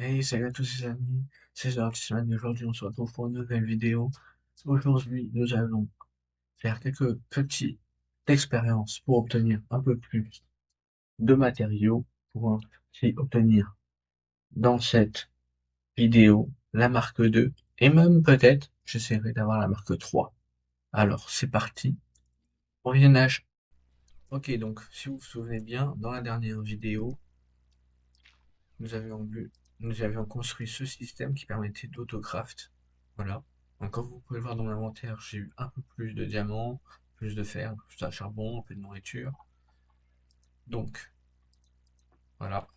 Hey, salut à tous les amis, c'est Jordan et aujourd'hui on se retrouve pour une nouvelle vidéo. Aujourd'hui nous allons faire quelques petites expériences pour obtenir un peu plus de matériaux pour ainsi obtenir dans cette vidéo la marque 2 et même peut-être j'essaierai d'avoir la marque 3. Alors c'est parti, proviennage. Ok, donc si vous vous souvenez bien, dans la dernière vidéo nous avions vu, nous avions construit ce système qui permettait d'autocraft. Voilà. Donc, comme vous pouvez le voir dans l'inventaire, j'ai eu un peu plus de diamants, plus de fer, plus de charbon, un peu de nourriture. Donc, voilà.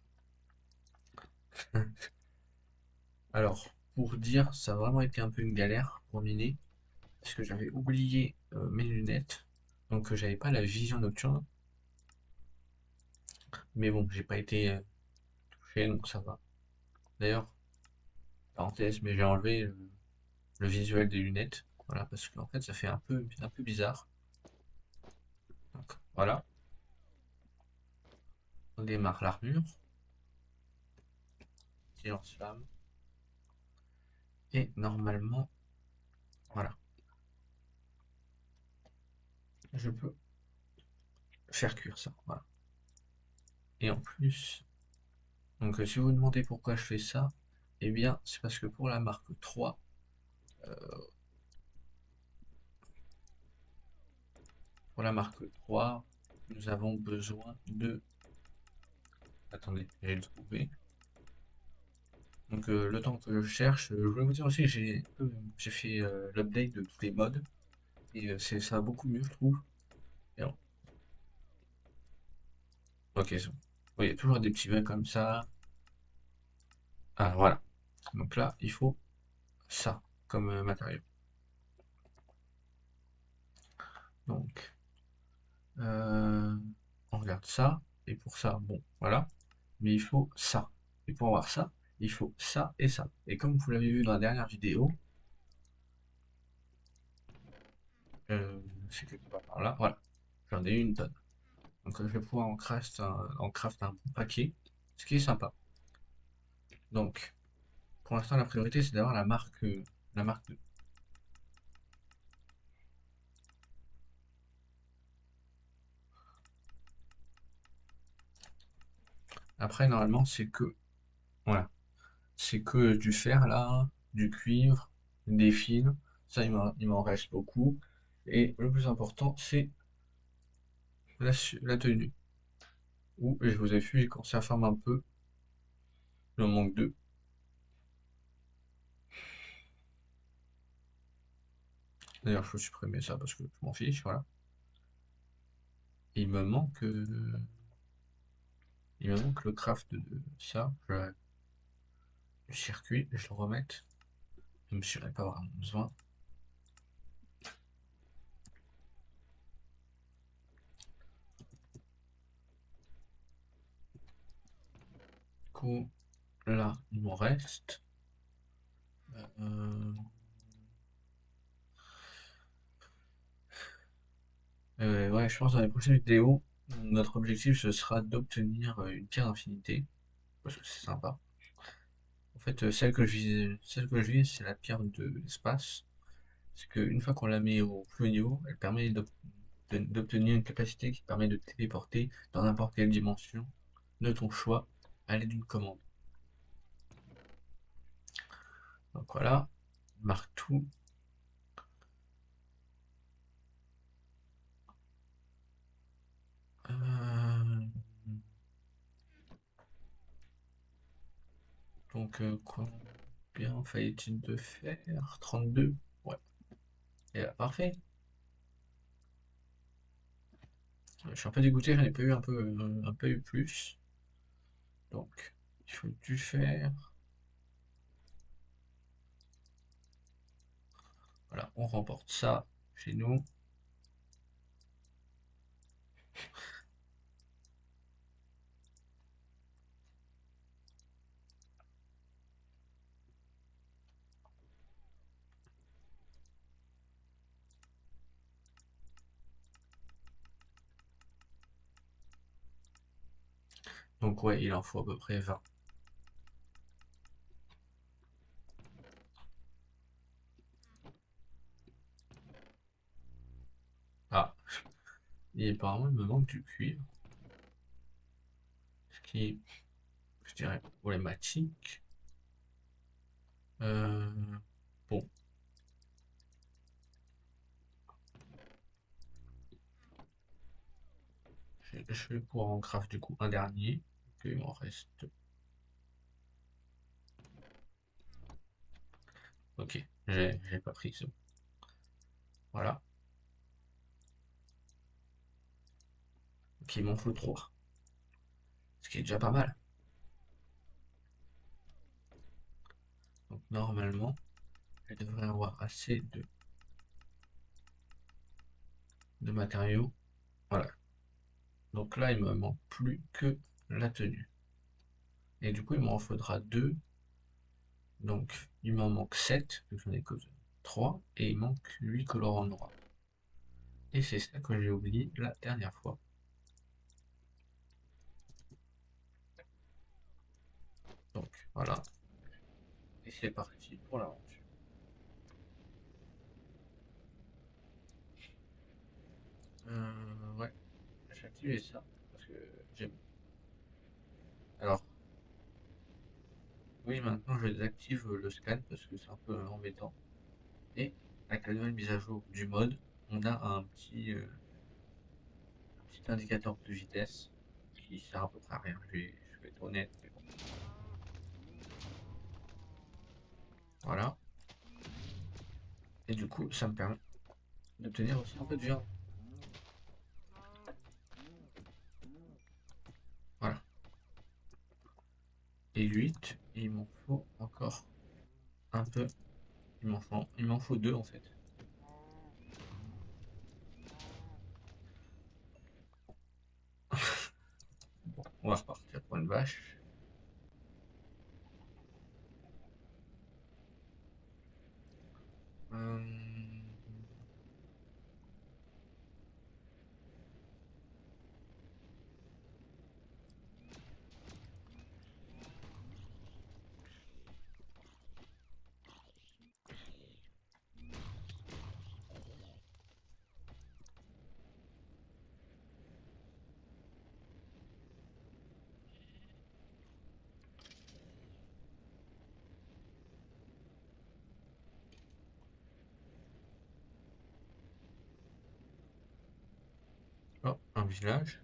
Alors, pour dire, ça a vraiment été un peu une galère pour miner, parce que j'avais oublié mes lunettes, donc j'avais pas la vision nocturne. Mais bon, j'ai pas été touché, donc ça va. D'ailleurs, parenthèse, mais j'ai enlevé le visuel des lunettes, voilà, parce qu'en fait, ça fait un peu bizarre. Donc, voilà. On démarre l'armure, silence-flamme, et normalement, voilà, je peux faire cuire ça, voilà. Et en plus, donc si vous vous demandez pourquoi je fais ça, eh bien, c'est parce que pour la marque 3, pour la marque 3, nous avons besoin de... Attendez, j'ai le trouvé. Donc le temps que je cherche, je voulais vous dire aussi que j'ai fait l'update de tous les mods, et ça va beaucoup mieux, je trouve. Et ok, c'est bon. Oui, il y a toujours des petits bugs comme ça. Ah, voilà. Donc là, il faut ça comme matériau. Donc, euh, on regarde ça, et pour ça, bon, voilà. Mais il faut ça. Et pour avoir ça, il faut ça et ça. Et comme vous l'avez vu dans la dernière vidéo, c'est quelque part par là, voilà. J'en ai eu une tonne. Donc je vais pouvoir en craft un bon paquet, ce qui est sympa. Donc, pour l'instant, la priorité, c'est d'avoir la marque 2. Après, normalement, voilà, c'est que du fer là, du cuivre, des fils. Ça, il m'en reste beaucoup. Et le plus important, c'est la tenue. Où, je vous ai vu, j'ai commencé à farmer un peu. Il en manque deux. D'ailleurs, je peux supprimer ça parce que je m'en fiche, voilà. Et il me manque le craft de ça, le circuit, je le remette. Je me suis pas vraiment besoin. Du coup, là, il m'en reste. Euh, ouais, je pense dans les prochaines vidéos, notre objectif ce sera d'obtenir une pierre d'infinité, parce que c'est sympa. En fait, celle que je vise, c'est la pierre de l'espace. C'est qu'une fois qu'on la met au plus haut niveau, elle permet d'obtenir une capacité qui permet de téléporter dans n'importe quelle dimension de ton choix à l'aide d'une commande. Donc voilà, on marque tout. Euh, donc combien fallait-il de faire? 32. Ouais, et là, parfait. Je suis un peu dégoûté, j'en ai pas eu un peu eu plus. Donc, il faut du fer. Voilà, on remporte ça chez nous. Donc ouais, il en faut à peu près 20. Et apparemment, il me manque du cuivre, ce qui est, je dirais, problématique. Euh, bon, je vais pouvoir en craft du coup un dernier. Donc, il m'en reste. Ok, j'ai pas pris ça. Voilà. Donc, il m'en faut 3. Ce qui est déjà pas mal. Donc, normalement, je devrais avoir assez de matériaux. Voilà. Donc là, il me manque plus que la tenue. Et du coup, il m'en faudra 2. Donc, il m'en manque 7, vu que j'en ai que 3. Et il manque 8 colorants noirs. Et c'est ça que j'ai oublié la dernière fois. Donc, voilà. Et c'est parti pour l'aventure. Ouais, j'ai activé ça. Parce que j'aime. Alors, oui, maintenant je désactive le scan parce que c'est un peu embêtant. Et avec la nouvelle mise à jour du mode, on a un petit indicateur de vitesse qui sert à peu près à rien. Je vais être honnête, mais bon. Voilà. Et du coup, ça me permet d'obtenir aussi un peu de viande. Voilà. Et 8, il m'en faut encore un peu. Il m'en faut 2 en fait. Bon, on va repartir pour une vache. Euh, oh, un village.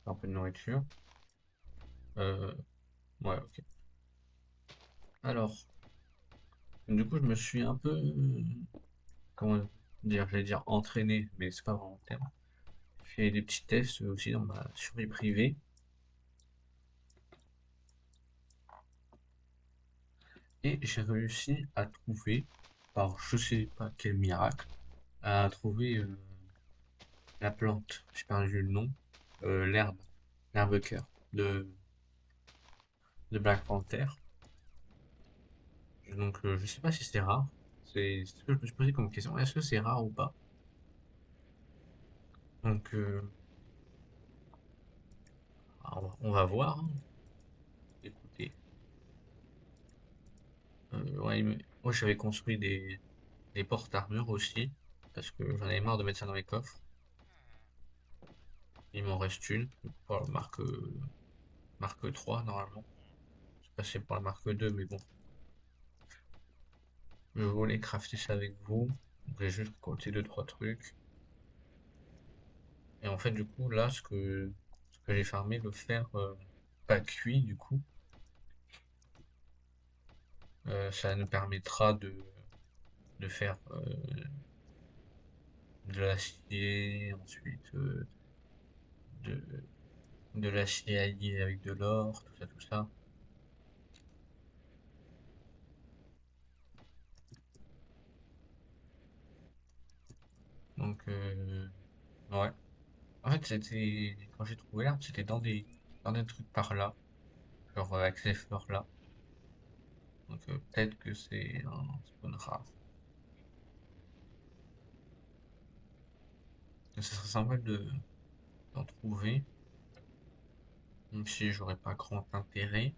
Un peu de nourriture. Euh, ouais, ok. Alors, du coup, je me suis un peu, comment dire, j'allais dire entraîné, mais c'est pas vraiment le terme. J'ai fait des petits tests aussi dans ma survie privée. Et j'ai réussi à trouver, par je sais pas quel miracle, à trouver la plante, j'ai perdu le nom, l'herbe, l'herbe cœur de Black Panther. Donc je sais pas si c'est rare, c'est ce que je me suis posé comme question, est-ce que c'est rare ou pas? Donc on va voir, hein. Écoutez, ouais, moi j'avais construit des portes-armures aussi, parce que j'en avais marre de mettre ça dans les coffres. Il m'en reste une, du coup, pour la marque 3 normalement. Je sais pas si c'est pour la marque 2, mais bon. Je voulais crafter ça avec vous. J'ai juste compté deux trois trucs. Et en fait, du coup, là, ce que j'ai farmé, le fer pas cuit, du coup, ça nous permettra de faire de l'acier, ensuite de, de l'acier allié avec de l'or, tout ça, tout ça. Donc, ouais. En fait, c'était, quand j'ai trouvé l'arbre, c'était dans des trucs par là, genre avec ces fleurs-là. Donc, peut-être que c'est un spawn rare. Ce serait sympa d'en trouver, même si j'aurais pas grand intérêt.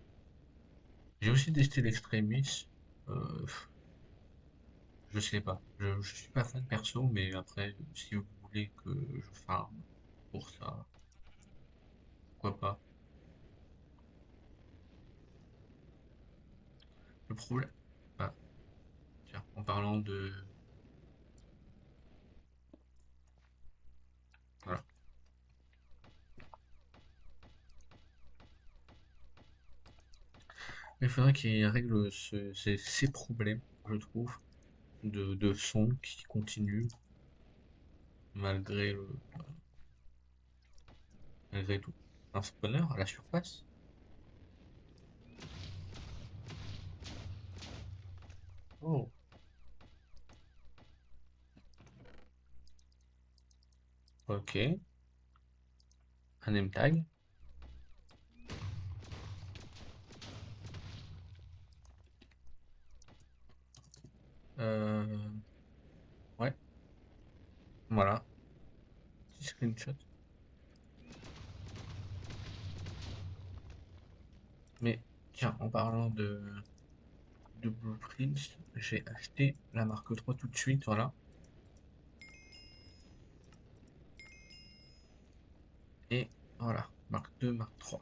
J'ai aussi testé l'Extremis. Euh, je sais pas. Je suis pas fan perso, mais après, si vous voulez que je farme pour ça, pourquoi pas. Le problème. Ah, tiens, en parlant de. Voilà. Il faudrait qu'il règle ces problèmes, je trouve, de son qui continue malgré, malgré tout. Un spawner à la surface? Oh, ok. Un name tag. Euh, ouais, voilà. Petit screenshot. Mais tiens, en parlant de Blueprints, j'ai acheté la marque 3 tout de suite, voilà. Et voilà, marque 2, marque 3.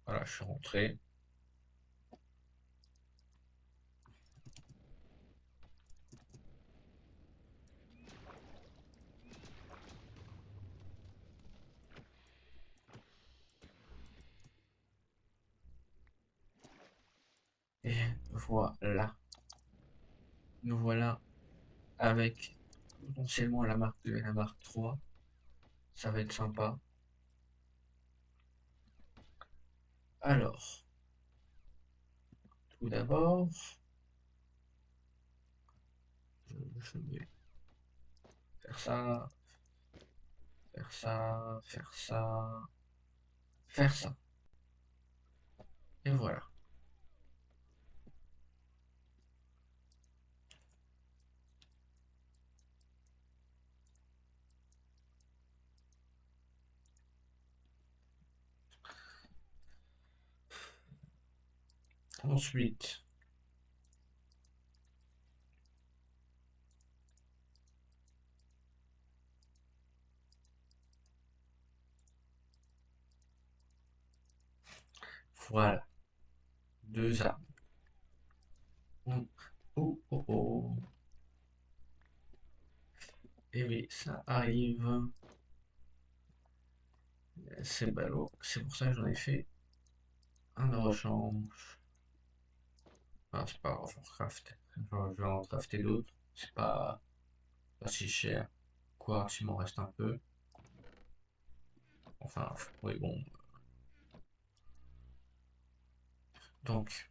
Voilà, je suis rentré. Et voilà. Nous voilà avec potentiellement la marque 2 et la marque 3. Ça va être sympa. Alors, tout d'abord, je vais faire ça, faire ça, faire ça, faire ça. Et voilà. Ensuite, voilà. Deux armes. Oh, oh, oh, oh. Et oui, ça arrive. C'est ballot. C'est pour ça que j'en ai fait un de rechange. Ah, c'est pas grave, j'en craft. Je vais en crafter d'autres. C'est pas si cher. Quoi, s'il m'en reste un peu. Enfin, oui, bon. Donc,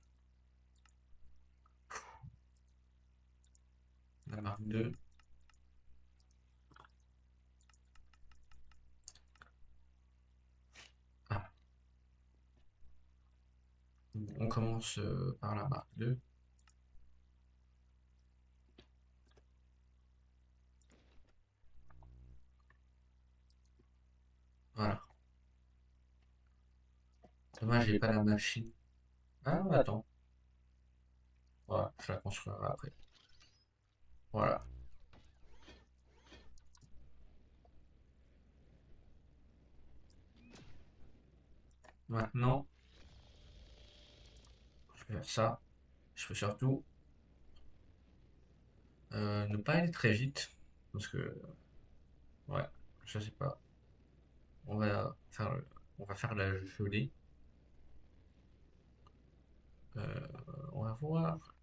la marque 2. Ah, on commence par la marque 2. Voilà. Dommage, j'ai pas la machine. Ah, attends. Voilà, je la construirai après. Voilà. Maintenant, je vais faire ça. Je peux surtout ne pas aller très vite. Parce que, ouais, je sais pas. On va faire, on va faire la gelée. Euh, on va voir.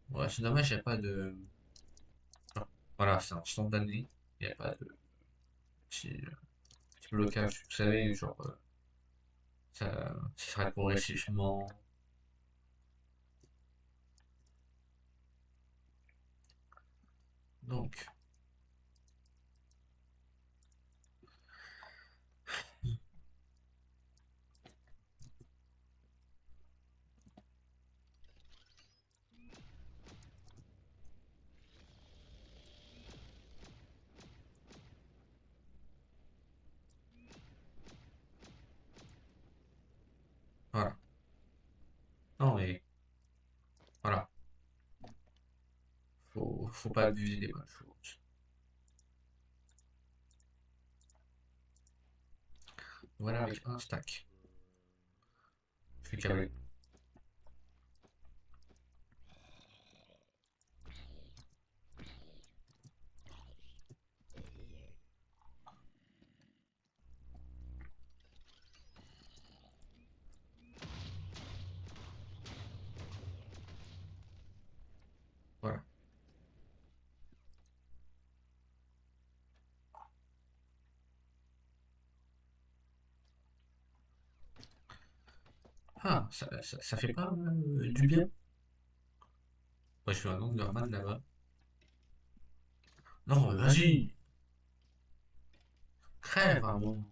Ouais, c'est dommage, il n'y a pas de. Voilà, c'est instantané. Il n'y a pas de petit blocage. Vous savez, genre, ça sera progressivement. Donc, voilà. Non, mais voilà. Faut pas abuser des bonnes choses. Voilà, avec un stack. Je vais câbler. Voilà. Ah, ça fait pas du bien. Ouais, je suis un Enderman là-bas. Non, vas-y, crève un moment.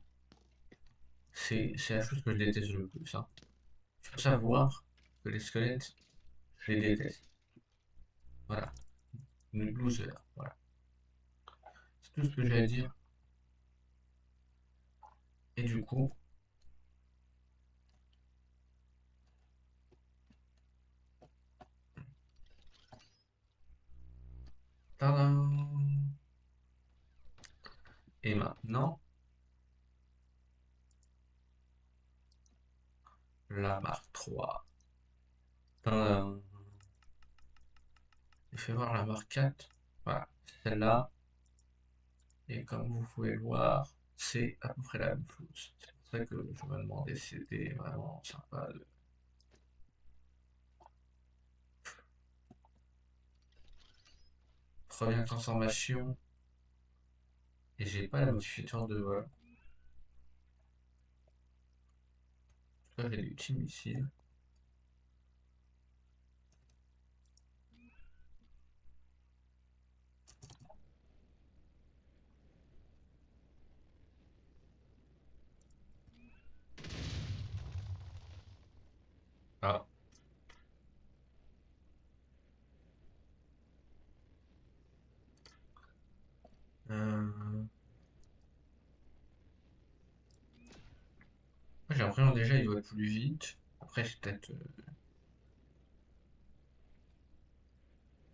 C'est la chose que je déteste le plus, hein. Il faut savoir que les squelettes, je les déteste. Voilà, une loser, voilà. C'est tout ce que j'ai à dire. Et du coup, tadam. Et maintenant, la marque 3. Tadam. Je fais voir la marque 4. Voilà, celle-là. Et comme vous pouvez le voir, c'est à peu près la même chose. C'est pour ça que je me demandais si c'était vraiment sympa. Première transformation, et j'ai pas la modificateur de vol. En tout cas, j'ai des petits missiles. Ah. Moi, j'ai l'impression que déjà il doit être plus vite. Après, c'est peut-être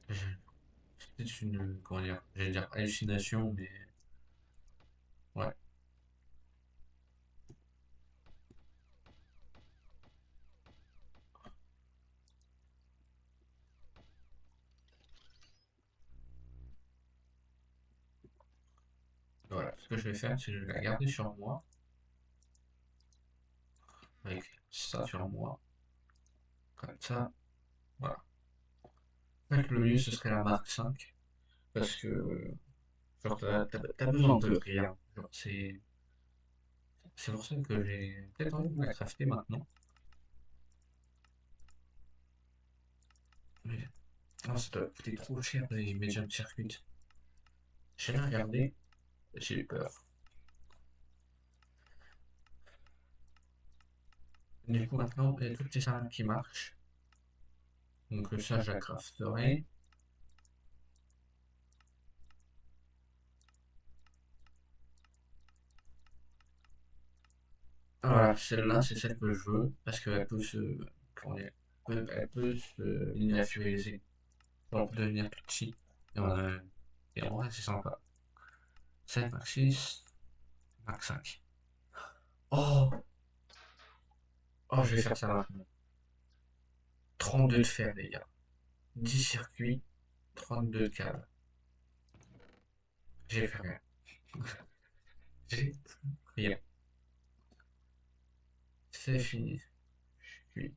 c'est peut-être une, comment dire, j'allais dire hallucination, mais ouais. Voilà, ce que je vais faire, c'est que je vais la garder sur moi, avec ça sur moi, comme ça, voilà. En fait, le mieux, ce serait la marque 5, parce que, genre, t'as besoin de rien. Genre, c'est pour ça que j'ai peut-être envie de la crafter maintenant. Mais, non, ça doit coûter trop cher, les medium circuits. J'ai regardé, j'ai eu peur. Du coup, maintenant, il y a toutes les armes qui marchent. Donc, ça, je la crafterai. Voilà, celle-là, c'est celle que je veux, parce qu'elle peut se, comment dire, elle peut se miniaturiser, pour devenir tout petit. Et on a Et en vrai, c'est sympa. 7, max 6, max 5. Oh, oh, je vais faire ça maintenant. 32 de fer, les gars. 10 circuits, 32 de câbles. J'ai fait rien. J'ai rien. C'est fini. Oui.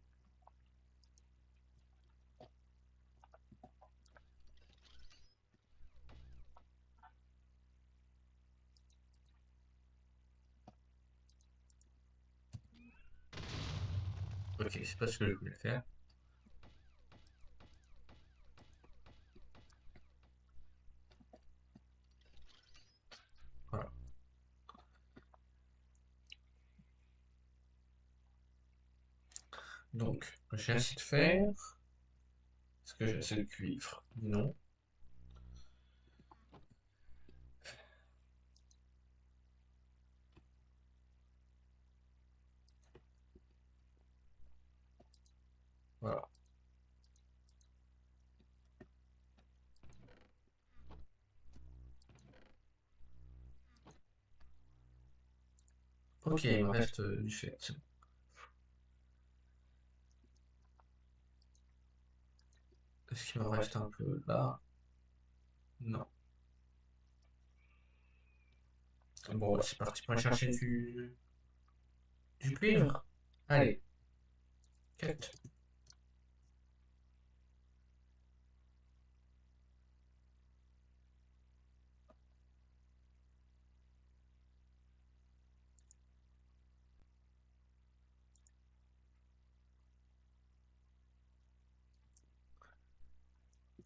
Ok, c'est pas ce que je voulais faire. Voilà. Donc, j'ai assez de fer. Est-ce que j'ai assez de cuivre? Non. Voilà. Ok, il me reste du fer. C'est bon. Est-ce qu'il me reste un peu là? Non. Bon, c'est parti pour aller chercher du cuivre. Allez, quête.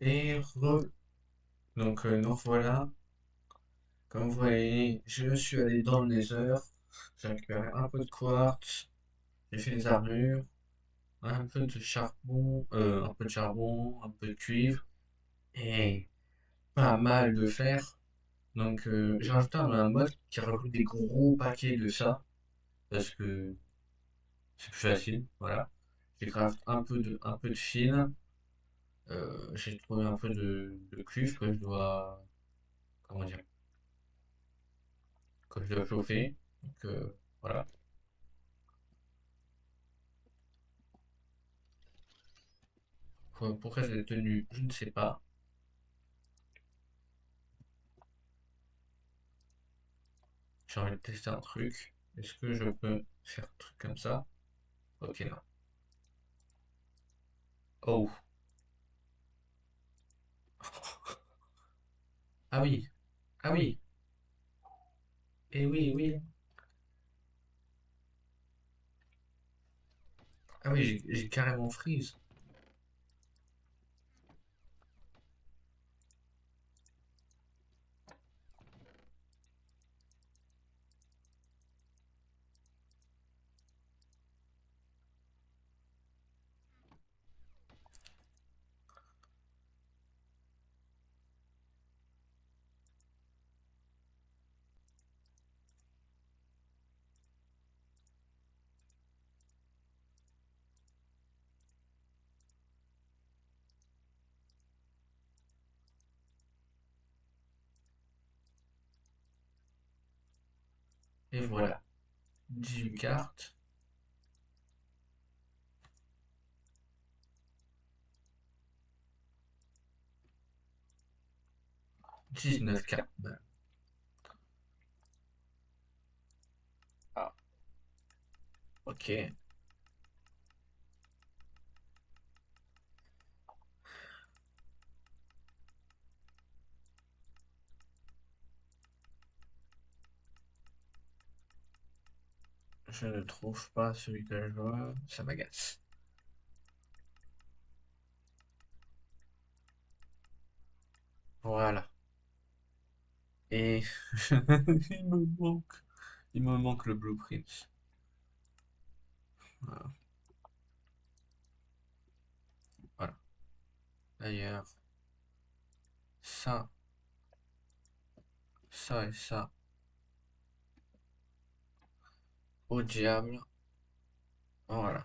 Et Donc, nous voilà. Comme vous voyez, je suis allé dans le Nether. J'ai récupéré un peu de quartz. J'ai fait des armures. Un peu de charbon. Un peu de charbon. Un peu de cuivre. Et pas mal de fer. Donc, j'ai rajouté un mode qui rajoute des gros paquets de ça. Parce que c'est plus facile. Voilà. J'ai craft un peu de fil. J'ai trouvé un peu de cuivre que je dois. Comment dire? Que je dois chauffer. Donc, voilà. Pourquoi j'ai tenu, je ne sais pas. J'ai envie de tester un truc. Est-ce que je peux faire un truc comme ça? Ok, non. Oh. Ah oui. Ah oui. Eh oui, oui. Ah oui, j'ai carrément freeze. Et voilà. 18 cartes. 19 cartes. Bah, ah, ok. Je ne trouve pas celui que je veux. Ça m'agace. Voilà. Et il me manque. Il me manque le blueprint. Voilà. Voilà. D'ailleurs, ça, ça et ça, au diable. Voilà.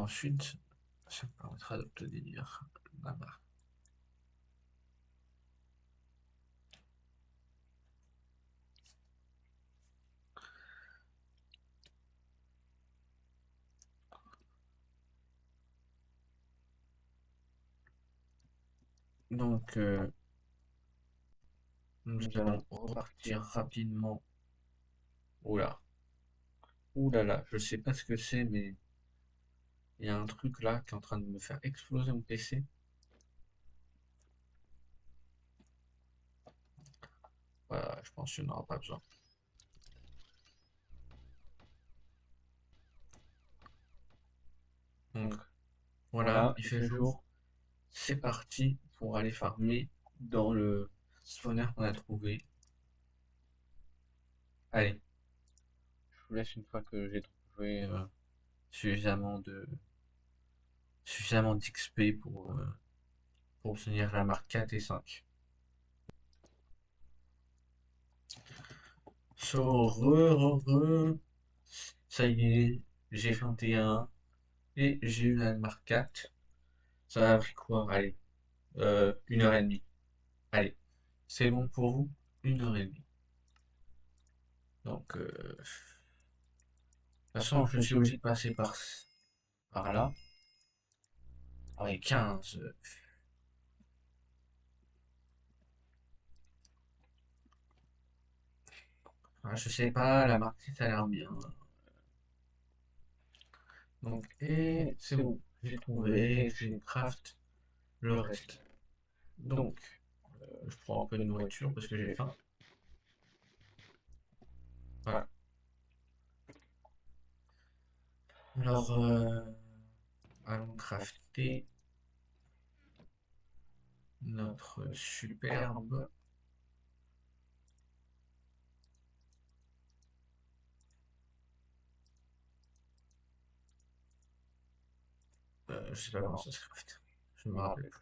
ensuite, ça me permettra d'obtenir la marque. Donc, nous allons repartir rapidement. Oula, oulala, je sais pas ce que c'est, mais il y a un truc là qui est en train de me faire exploser mon PC. Voilà, je pense qu'il n'y en aura pas besoin. Donc, voilà, il fait jour. C'est parti pour aller farmer dans le spawner qu'on a trouvé. Allez, je vous laisse une fois que j'ai trouvé suffisamment de suffisamment d'XP pour obtenir la marque 4 et 5. So, ça y est, j'ai 21 et j'ai eu la marque 4. Ça a pris quoi? Allez, 1 heure et demie. Allez, c'est bon pour vous? 1 heure et demie. Donc, de toute façon, je suis obligé de passer par là. Ah ouais, 15. Ah, je sais pas, la marque ça a l'air bien. Donc, et c'est bon, j'ai trouvé, j'ai craft le reste. Donc, je prends un peu de nourriture parce que j'ai faim. Voilà. Alors, allons crafter notre superbe. Je sais pas comment ça se craft. Je ne me rappelle plus.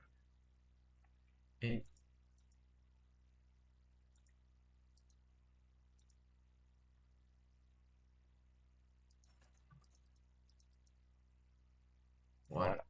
Et voilà.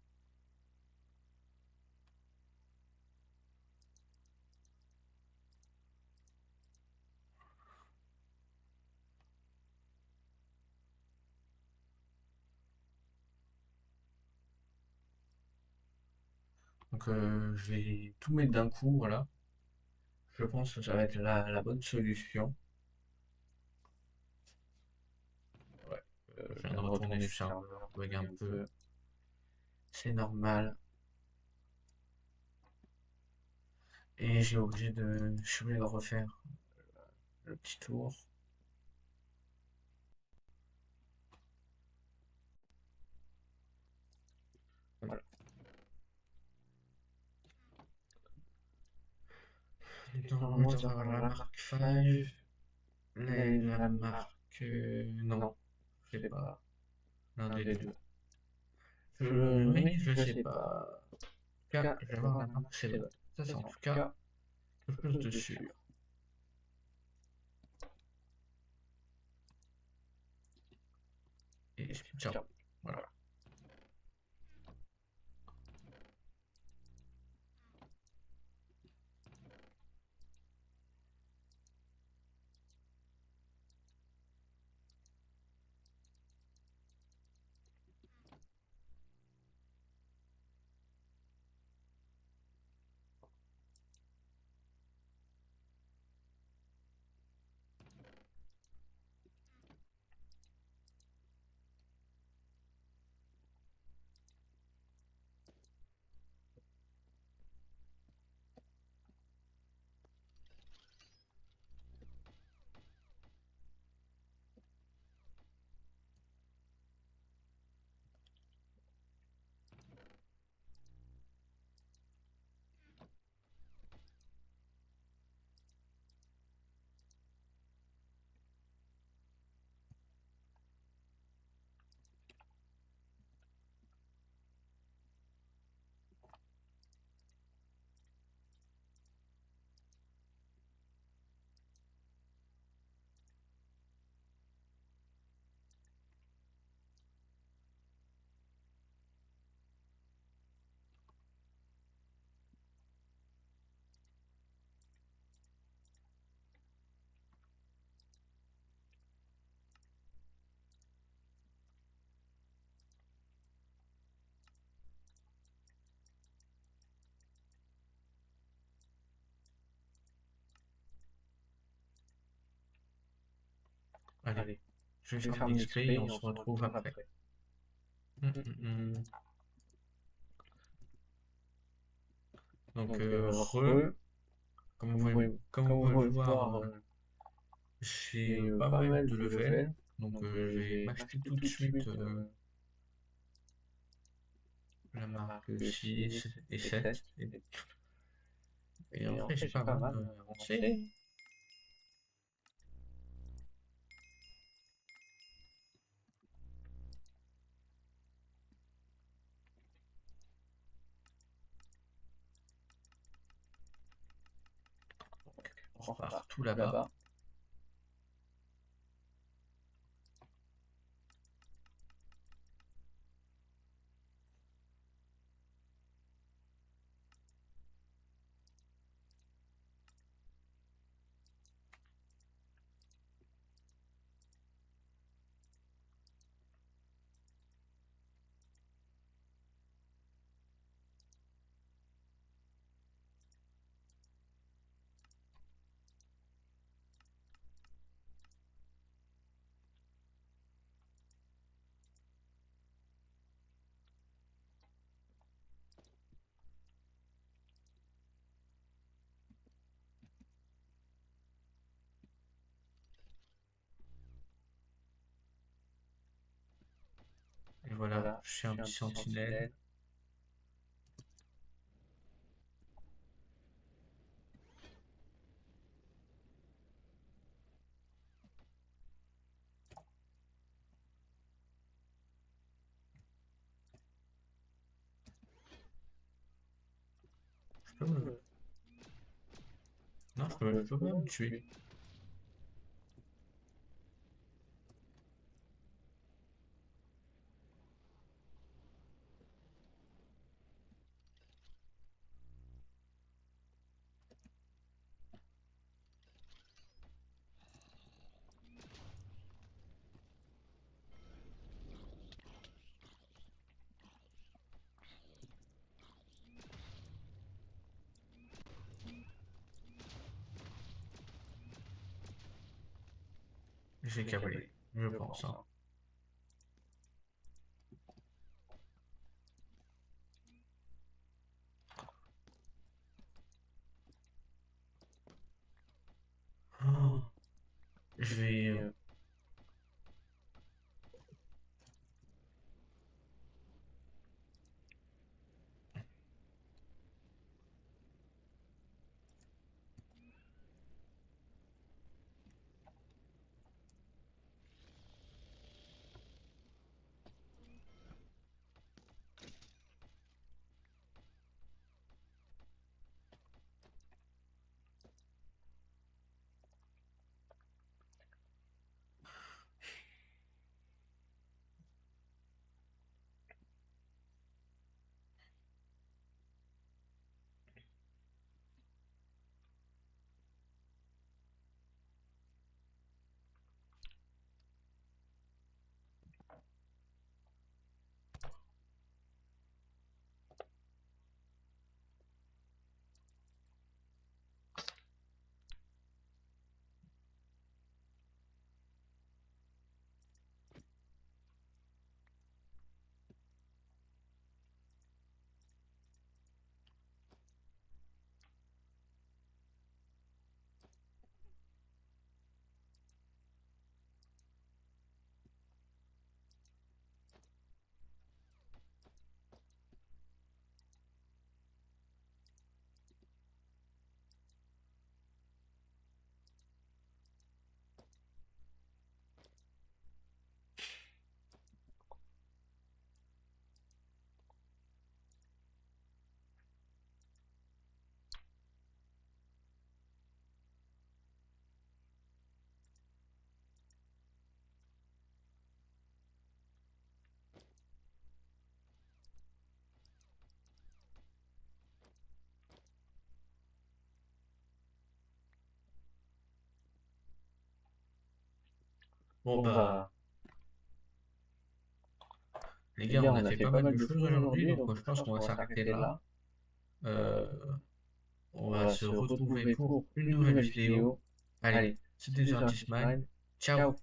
Donc, je vais tout mettre d'un coup, voilà. Je pense que ça va être la bonne solution. Ouais. Je viens de retourner sur le serveur, bug un peu. C'est normal. Et je suis obligé de refaire le petit tour. Voilà. Normalement, je devrais avoir la marque 5, la marque... non, je sais pas, l'un des deux. Oui, je sais pas. En tout cas, je vais avoir la marque 7. Ça, c'est en tout cas quelque chose de sûr. Et ciao. Voilà. Allez, Allez, je vais je vais faire faire mon mon XP et XP on et on se se retrouve retrouve après. après. Hum, hum, hum. Donc, Donc, comme comme vous vous pouvez pouvez le le voir, voir, j'ai j'ai pas pas mal mal de de level. level. Donc, Donc, je je vais vais m'acheter m'acheter tout de tout de suite suite la la marque marque 6 6 et et 7. 7. Et en Et en vrai, fait, j'ai j'ai pas pas mal mal avancé. avancé. On On repart repart tout tout là-bas. là-bas. Et voilà, Voilà, je suis je un suis un petit petit sentinelle. sentinelle. Je peux me... Non, je peux Je peux pas me même tuer. tuer. J'ai J'ai câblé, câblé, je je pense. pense. Hein. Hein. Oh, je Je vais... vais, Bon bon bah, bah, les les gars, gars, on a on a fait fait pas pas mal mal de de choses choses aujourd'hui, aujourd'hui, donc donc je je pense pense qu'on va qu'on va s'arrêter s'arrêter là. là. Euh, on On va va se se retrouver retrouver pour pour une une nouvelle nouvelle vidéo. vidéo. Allez, Allez, c'était The c'était The Artist Artist Mind. Mind. Ciao! Ciao!